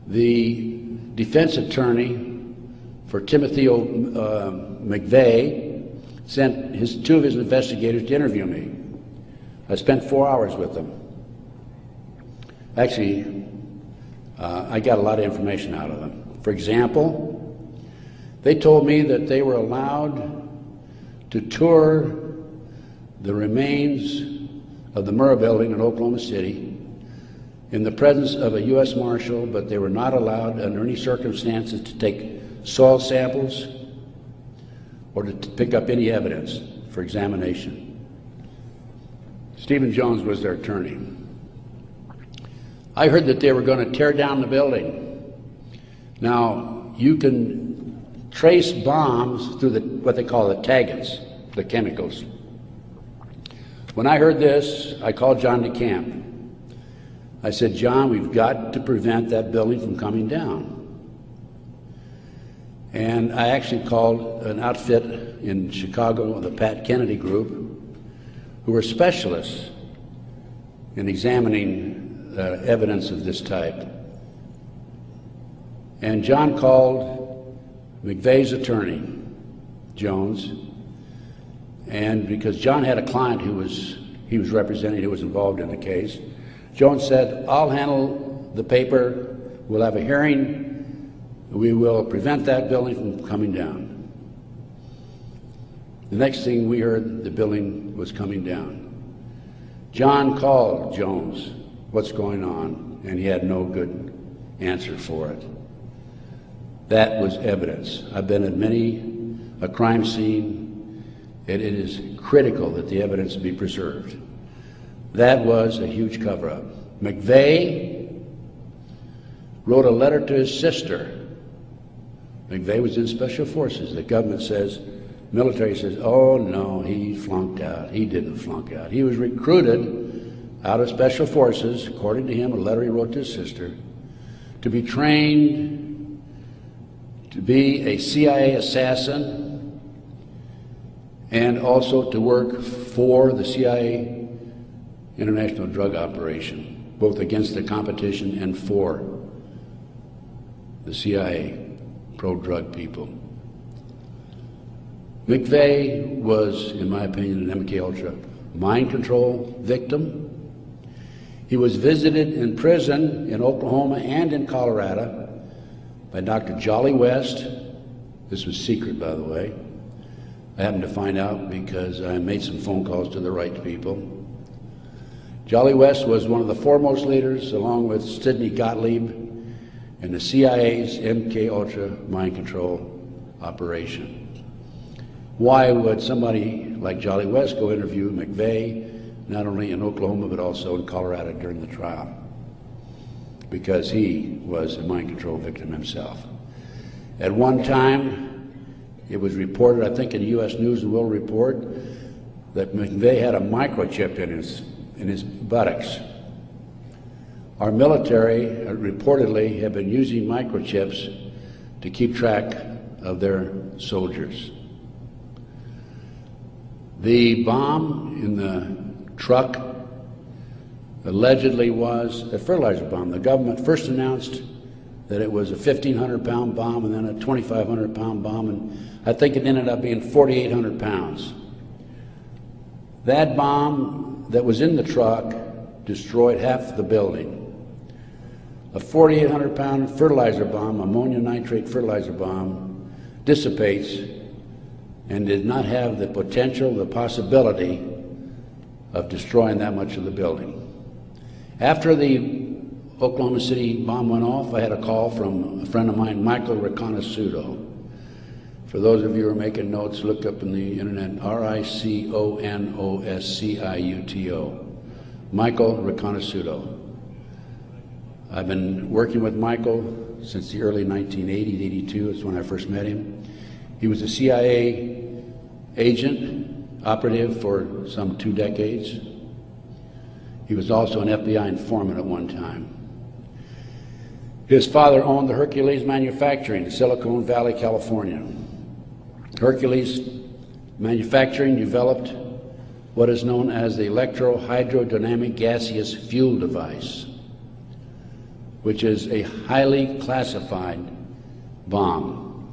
A: the defense attorney for Timothy McVeigh sent 2 of his investigators to interview me. I spent 4 hours with them. Actually, I got a lot of information out of them. For example, they told me that they were allowed to tour the remains of the Murrah building in Oklahoma City in the presence of a U.S. Marshal, but they were not allowed under any circumstances to take soil samples or to pick up any evidence for examination. Stephen Jones was their attorney. I heard that they were going to tear down the building. Now, you can trace bombs through what they call the taggants, the chemicals. When I heard this, I called John DeCamp. I said, John, we've got to prevent that building from coming down. And I actually called an outfit in Chicago, the Pat Kennedy Group, who were specialists in examining evidence of this type. And John called McVeigh's attorney, Jones, and because John had a client he was representing who was involved in the case, Jones said, I'll handle the paper, we'll have a hearing, we will prevent that building from coming down. The next thing we heard, the building was coming down. John called Jones, what's going on? And he had no good answer for it. That was evidence. I've been at many a crime scene, and it is critical that the evidence be preserved. That was a huge cover-up. McVeigh wrote a letter to his sister. McVeigh was in Special Forces. The government says, military says, oh no, he flunked out. He didn't flunk out. He was recruited out of Special Forces, according to him, a letter he wrote to his sister, to be trained to be a CIA assassin and also to work for the CIA international drug operation, both against the competition and for the CIA pro-drug people. McVeigh was, in my opinion, an MK-Ultra mind control victim. He was visited in prison in Oklahoma and in Colorado by Dr. Jolly West. This was secret, by the way. I happened to find out because I made some phone calls to the right people. Jolly West was one of the foremost leaders, along with Sidney Gottlieb, in the CIA's MK-Ultra mind control operation. Why would somebody like Jolly West go interview McVeigh, not only in Oklahoma but also in Colorado during the trial? Because he was a mind control victim himself. At one time, it was reported, I think in the U.S. News and World Report, that McVeigh had a microchip in his buttocks. Our military reportedly have been using microchips to keep track of their soldiers. The bomb in the truck allegedly was a fertilizer bomb. The government first announced that it was a 1,500-pound bomb and then a 2,500-pound bomb, and I think it ended up being 4,800 pounds. That bomb that was in the truck destroyed half the building. A 4,800-pound fertilizer bomb, ammonium nitrate fertilizer bomb, dissipates and did not have the potential, the possibility of destroying that much of the building. After the Oklahoma City bomb went off, I had a call from a friend of mine, Michael Riconosciuto. For those of you who are making notes, look up in the internet, R-I-C-O-N-O-S-C-I-U-T-O. Michael Riconosciuto. I've been working with Michael since the early 1980s, 82 is when I first met him. He was a CIA agent, operative for some 2 decades. He was also an FBI informant at one time. His father owned the Hercules Manufacturing in Silicon Valley, California. Hercules Manufacturing developed what is known as the electro-hydrodynamic gaseous fuel device, which is a highly classified bomb.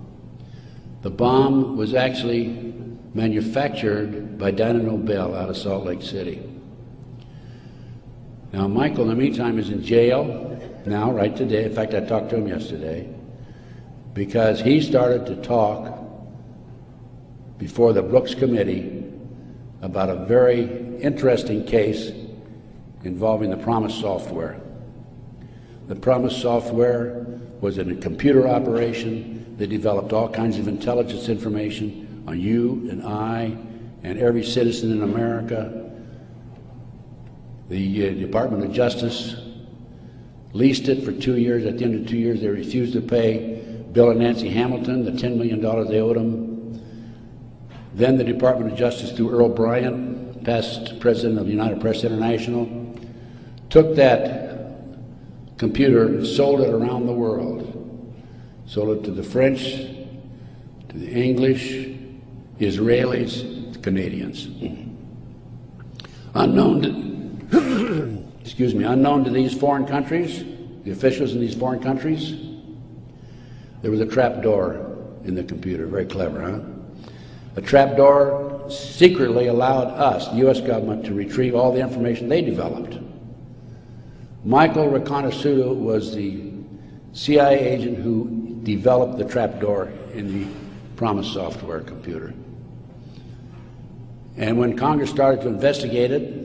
A: The bomb was actually manufactured by Dyna Nobel out of Salt Lake City. Now, Michael, in the meantime, is in jail now, right today. In fact, I talked to him yesterday because he started to talk before the Brooks Committee about a very interesting case involving the Promise software. The Promise software was in a computer operation that developed all kinds of intelligence information on you and I and every citizen in America. The Department of Justice leased it for 2 years. At the end of 2 years, they refused to pay Bill and Nancy Hamilton the $10 million they owed them. Then the Department of Justice, through Earl Bryant, past president of United Press International, took that computer and sold it around the world. Sold it to the French, to the English, Israelis, the Canadians. Unknown to these foreign countries, the officials in these foreign countries, there was a trap door in the computer. Very clever, huh? A trap door secretly allowed us, the U.S. government, to retrieve all the information they developed. Michael Reconnaissouto was the CIA agent who developed the trap door in the Promise software computer. And when Congress started to investigate it,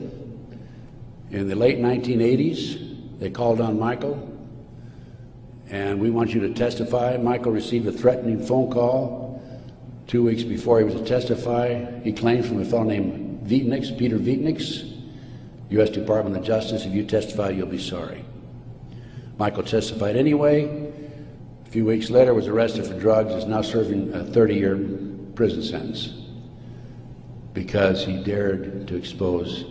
A: in the late 1980s, they called on Michael, and we want you to testify. Michael received a threatening phone call 2 weeks before he was to testify. He claimed from a fellow named Vietnix, Peter Vietnix, U.S. Department of Justice, if you testify, you'll be sorry. Michael testified anyway. A few weeks later, was arrested for drugs, is now serving a 30-year prison sentence because he dared to expose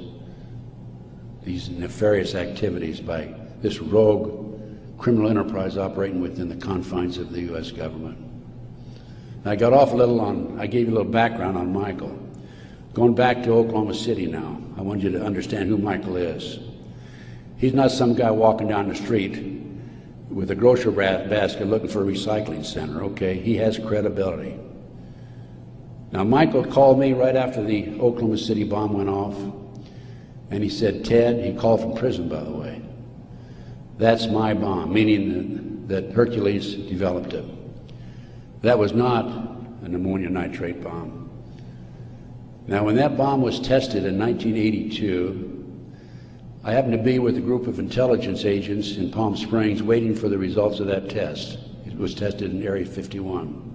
A: these nefarious activities by this rogue criminal enterprise operating within the confines of the U.S. government. Now, I got off a little I gave you a little background on Michael. Going back to Oklahoma City now, I want you to understand who Michael is. He's not some guy walking down the street with a grocery basket looking for a recycling center, okay? He has credibility. Now, Michael called me right after the Oklahoma City bomb went off, and he said, Ted, he called from prison, by the way, that's my bomb, meaning that Hercules developed it. That was not an ammonium nitrate bomb. Now, when that bomb was tested in 1982, I happened to be with a group of intelligence agents in Palm Springs waiting for the results of that test. It was tested in Area 51.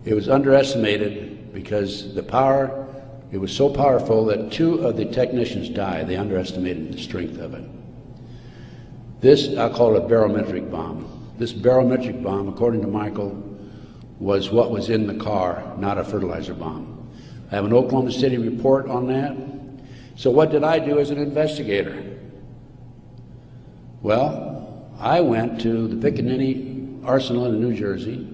A: It was underestimated because the power, it was so powerful that 2 of the technicians died. They underestimated the strength of it. This, I'll call it a barometric bomb. This barometric bomb, according to Michael, was what was in the car, not a fertilizer bomb. I have an Oklahoma City report on that. So what did I do as an investigator? Well, I went to the Pickaninny Arsenal in New Jersey,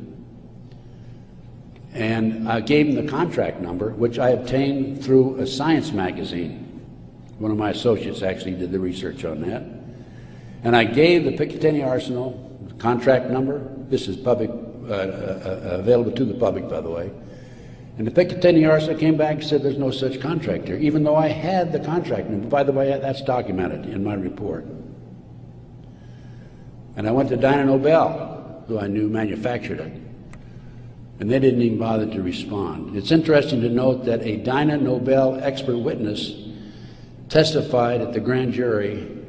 A: and I gave him the contract number, which I obtained through a science magazine. One of my associates actually did the research on that. And I gave the Picatinny Arsenal the contract number. This is public, available to the public, by the way. And the Picatinny Arsenal came back and said there's no such contract here, even though I had the contract number. By the way, that's documented in my report. And I went to Dyna Nobel, who I knew manufactured it. And they didn't even bother to respond. It's interesting to note that a Dyna Nobel expert witness testified at the grand jury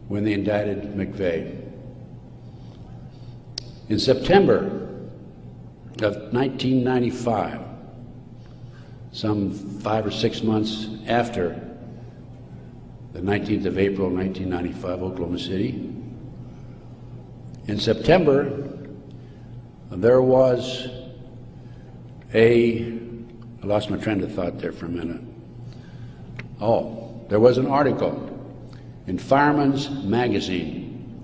A: when they indicted McVeigh. In September of 1995, some 5 or 6 months after the 19th of April, 1995, Oklahoma City, In September, there was I lost my train of thought there for a minute. There was an article in Fireman's Magazine.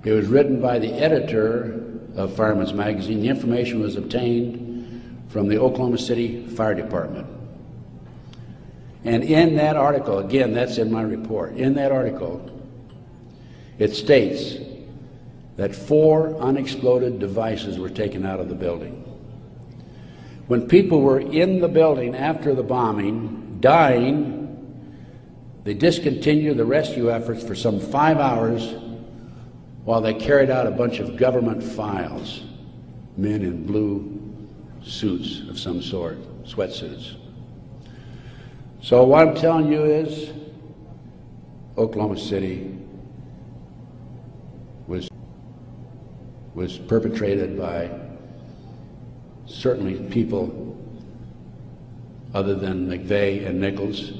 A: It was written by the editor of Fireman's Magazine. The information was obtained from the Oklahoma City Fire Department. And in that article, again, that's in my report, in that article, it states that 4 unexploded devices were taken out of the building. When people were in the building after the bombing, dying, they discontinued the rescue efforts for some 5 hours while they carried out a bunch of government files, men in blue suits of some sort, sweatsuits. So what I'm telling you is, Oklahoma City was perpetrated by certainly people other than McVeigh and Nichols,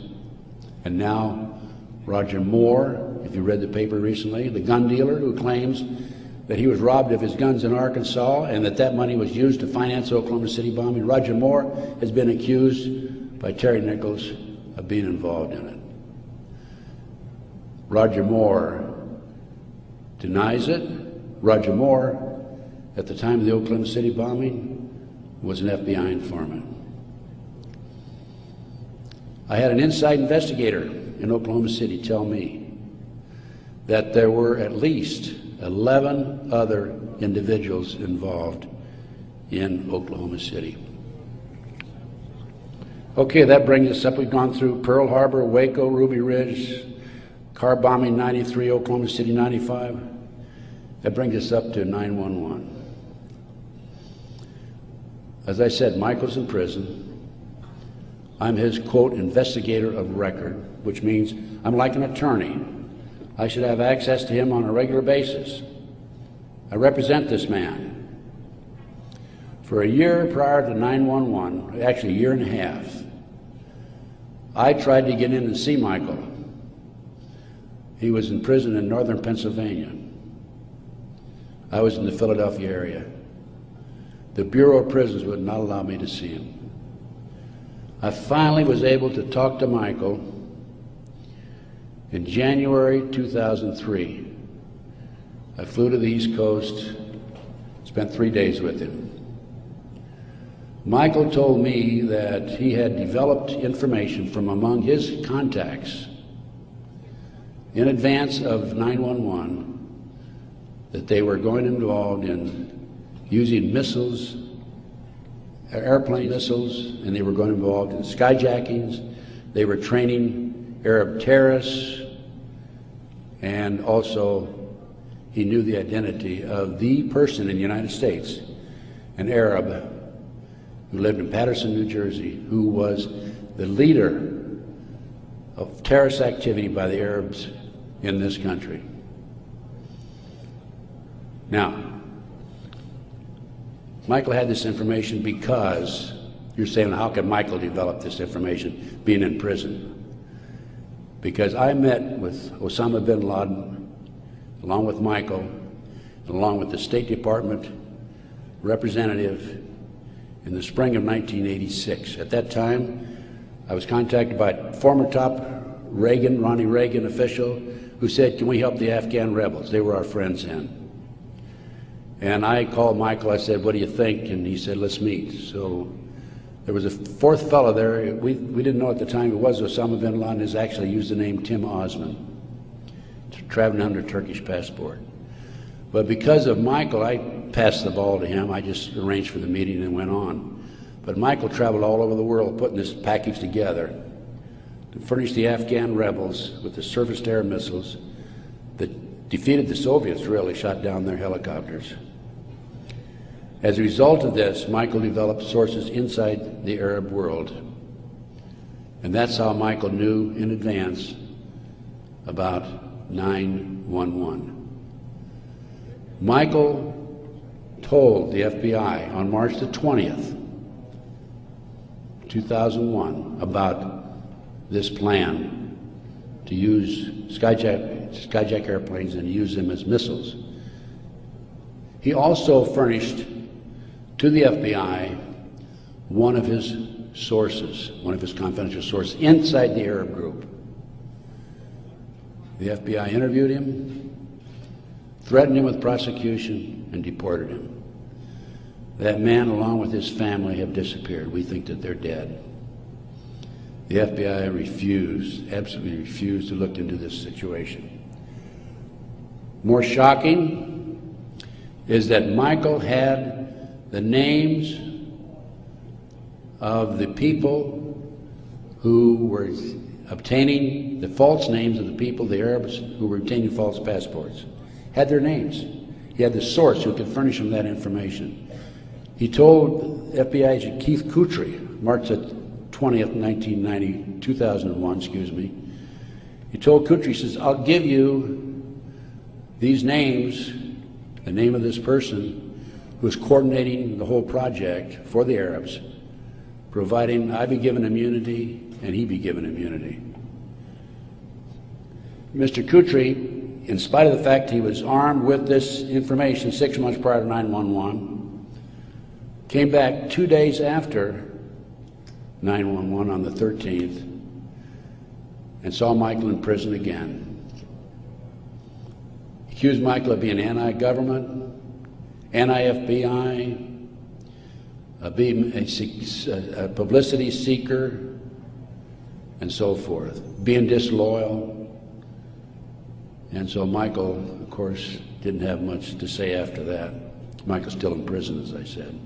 A: and now Roger Moore, if you read the paper recently, the gun dealer who claims that he was robbed of his guns in Arkansas and that money was used to finance the Oklahoma City bombing. Roger Moore has been accused by Terry Nichols of being involved in it. Roger Moore denies it. Roger Moore, at the time of the Oklahoma City bombing, was an FBI informant. I had an inside investigator in Oklahoma City tell me that there were at least 11 other individuals involved in Oklahoma City. Okay, that brings us up. We've gone through Pearl Harbor, Waco, Ruby Ridge, car bombing 93, Oklahoma City 95. That brings us up to 9/11. As I said, Michael's in prison. I'm his, quote, investigator of record, which means I'm like an attorney. I should have access to him on a regular basis. I represent this man. For a year prior to 9/11, actually a year and a half, I tried to get in and see Michael. He was in prison in northern Pennsylvania. I was in the Philadelphia area. The Bureau of Prisons would not allow me to see him. I finally was able to talk to Michael in January 2003. I flew to the East Coast, spent 3 days with him. Michael told me that he had developed information from among his contacts in advance of 9/11 that they were going involved in using missiles, airplane missiles, and they were going involved in skyjackings. They were training Arab terrorists, and also he knew the identity of the person in the United States, an Arab who lived in Paterson, New Jersey, who was the leader of terrorist activity by the Arabs in this country. Now, Michael had this information because, you're saying, how could Michael develop this information being in prison? Because I met with Osama bin Laden, along with Michael, and along with the State Department representative in the spring of 1986. At that time, I was contacted by a former top Ronnie Reagan official who said, can we help the Afghan rebels? They were our friends then. And I called Michael, I said, what do you think? And he said, let's meet. So there was a fourth fellow there. We didn't know at the time it was Osama bin Laden. Has actually used the name Tim Osman, traveling under Turkish passport. But because of Michael, I passed the ball to him. I just arranged for the meeting and went on. But Michael traveled all over the world putting this package together to furnish the Afghan rebels with the surface-to-air missiles that defeated the Soviets, really, shot down their helicopters. As a result of this, Michael developed sources inside the Arab world. And that's how Michael knew in advance about 9/11. Michael told the FBI on March the 20th, 2001, about this plan to use skyjack airplanes and use them as missiles. He also furnished to the FBI one of his sources, one of his confidential sources inside the Arab group. The FBI interviewed him, threatened him with prosecution, and deported him. That man, along with his family, have disappeared. We think that they're dead. The FBI refused, absolutely refused to look into this situation. More shocking is that Michael had the names of the people who were obtaining the false names of the people, the Arabs who were obtaining false passports. Had their names. He had the source who could furnish him that information. He told FBI agent Keith Kutry, March 20th, 2001, excuse me. He told Kutry, he says, I'll give you these names, the name of this person who is coordinating the whole project for the Arabs, providing I be given immunity and he be given immunity. Mr. Kutry, in spite of the fact he was armed with this information 6 months prior to 9/11, came back 2 days after 9/11 on the 13th and saw Michael in prison again. Accused Michael of being anti-government, anti-FBI, being a publicity seeker, and so forth, being disloyal. And so Michael, of course, didn't have much to say after that. Michael's still in prison, as I said.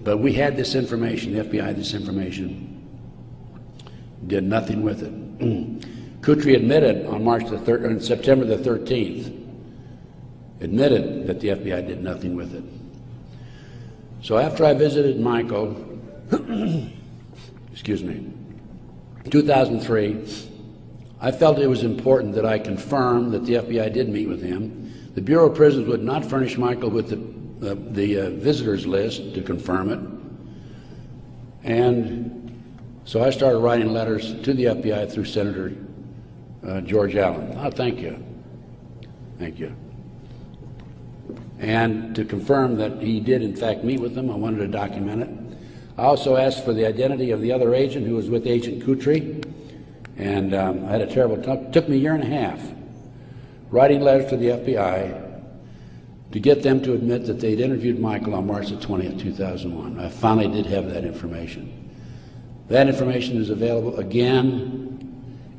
A: But we had this information, the FBI had this information, did nothing with it. Kutry admitted on September the 13th, admitted that the FBI did nothing with it. So after I visited Michael, excuse me, 2003, I felt it was important that I confirm that the FBI did meet with him. The Bureau of Prisons would not furnish Michael with the visitors list to confirm it. And so I started writing letters to the FBI through Senator George Allen. Oh, thank you. Thank you. And to confirm that he did in fact meet with them, I wanted to document it. I also asked for the identity of the other agent who was with Agent Kutry. And I had a terrible time. It took me a year and a half writing letters to the FBI to get them to admit that they'd interviewed Michael on March the 20th, 2001. I finally did have that information. That information is available again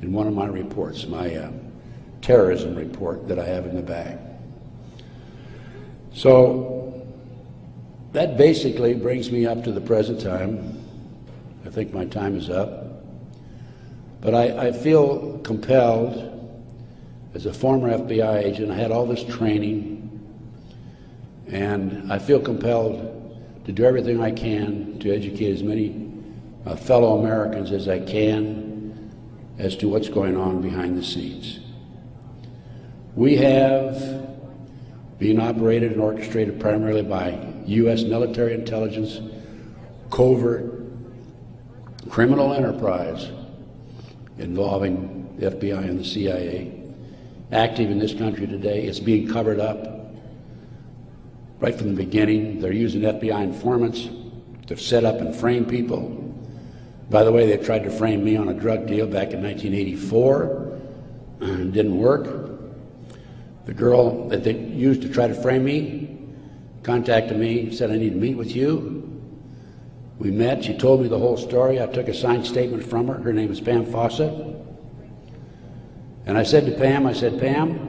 A: in one of my reports, my terrorism report that I have in the bag. So that basically brings me up to the present time. I think my time is up. But I feel compelled, as a former FBI agent, I had all this training, and I feel compelled to do everything I can to educate as many fellow Americans as I can as to what's going on behind the scenes. We have been operated and orchestrated primarily by U.S. military intelligence, covert criminal enterprise involving the FBI and the CIA, active in this country today. It's being covered up right from the beginning. They're using FBI informants to set up and frame people. By the way, they tried to frame me on a drug deal back in 1984, and it didn't work. The girl that they used to try to frame me contacted me, said, I need to meet with you. We met, she told me the whole story. I took a signed statement from her. Her name is Pam Fawcett. And I said to Pam, Pam,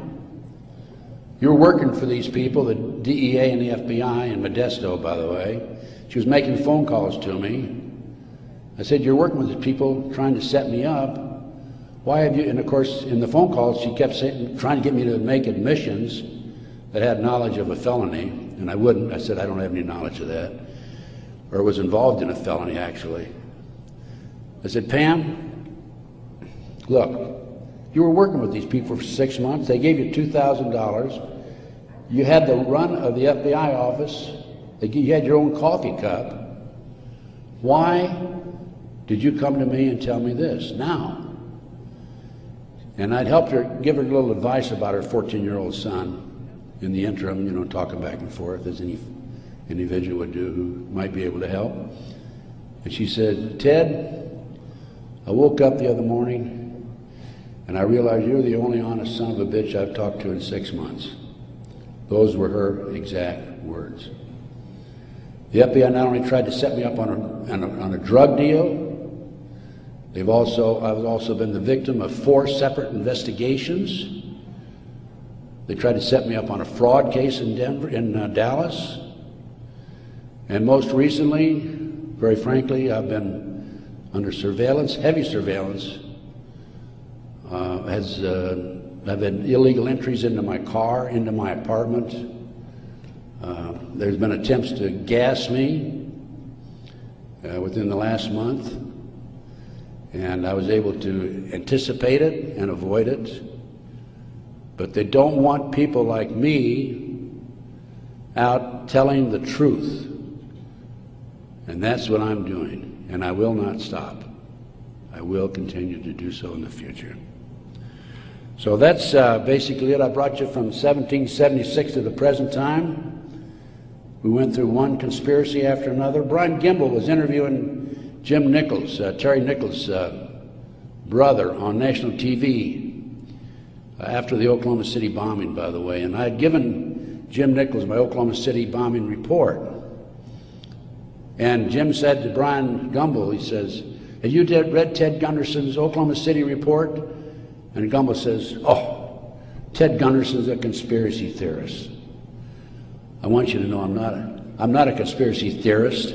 A: you're working for these people, the DEA and the FBI, in Modesto, by the way. She was making phone calls to me. I said, you're working with these people trying to set me up. Why have you, and of course, in the phone calls, she kept saying, trying to get me to make admissions that had knowledge of a felony, and I wouldn't. I said, I don't have any knowledge of that. Or was involved in a felony, actually. I said, Pam, look, you were working with these people for 6 months. They gave you $2,000. You had the run of the FBI office. You had your own coffee cup. Why did you come to me and tell me this now? And I'd helped her, give her a little advice about her 14-year-old son. in the interim, you know, talking back and forth as any individual would do who might be able to help. And she said, "Ted, I woke up the other morning and I realized you're the only honest son of a bitch I've talked to in 6 months." Those were her exact words. The FBI not only tried to set me up on a drug deal, I've also been the victim of 4 separate investigations. They tried to set me up on a fraud case in Dallas. And most recently, very frankly, I've been under surveillance, heavy surveillance. I've had illegal entries into my car, into my apartment. There's been attempts to gas me within the last month. And I was able to anticipate it and avoid it. But they don't want people like me out telling the truth. And that's what I'm doing. And I will not stop. I will continue to do so in the future. So that's basically it. I brought you from 1776 to the present time. We went through one conspiracy after another. Brian Gimble was interviewing Jim Nichols, Terry Nichols' brother, on national TV after the Oklahoma City bombing, by the way. And I had given Jim Nichols my Oklahoma City bombing report. And Jim said to Brian Gumble, he says, "Have you read Ted Gunderson's Oklahoma City report?" And Gumble says, "Oh, Ted Gunderson's a conspiracy theorist." I want you to know I'm not a conspiracy theorist.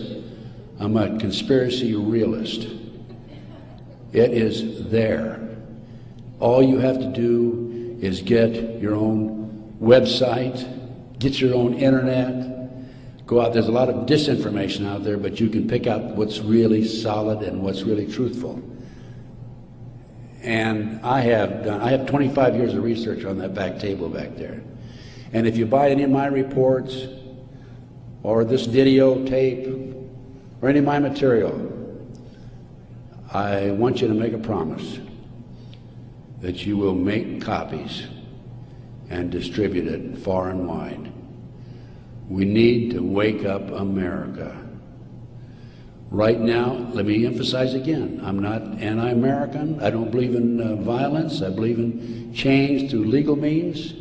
A: I'm a conspiracy realist. It is there. All you have to do is get your own website, get your own internet, go out. There's a lot of disinformation out there, but you can pick out what's really solid and what's really truthful. And I have 25 years of research on that back table back there. And if you buy any of my reports or this videotape or any of my material, I want you to make a promise that you will make copies and distribute it far and wide. We need to wake up America. Right now, let me emphasize again, I'm not anti-American. I don't believe in violence. I believe in change through legal means.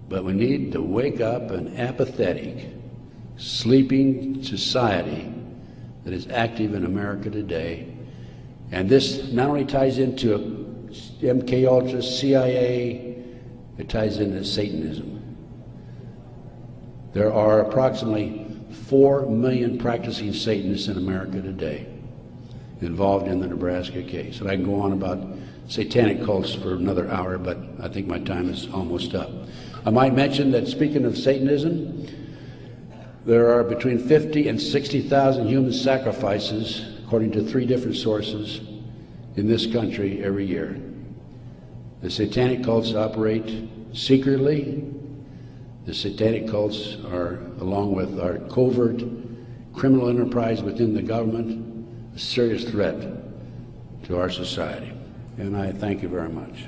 A: But we need to wake up an apathetic, sleeping society that is active in America today. And this not only ties into MK Ultra, CIA, it ties into Satanism. There are approximately 4 million practicing Satanists in America today involved in the Nebraska case. And I can go on about satanic cults for another hour, but I think my time is almost up. I might mention that, speaking of Satanism, there are between 50 and 60,000 human sacrifices, according to 3 different sources, in this country every year. The satanic cults operate secretly. The satanic cults are, along with our covert criminal enterprise within the government, a serious threat to our society. And I thank you very much.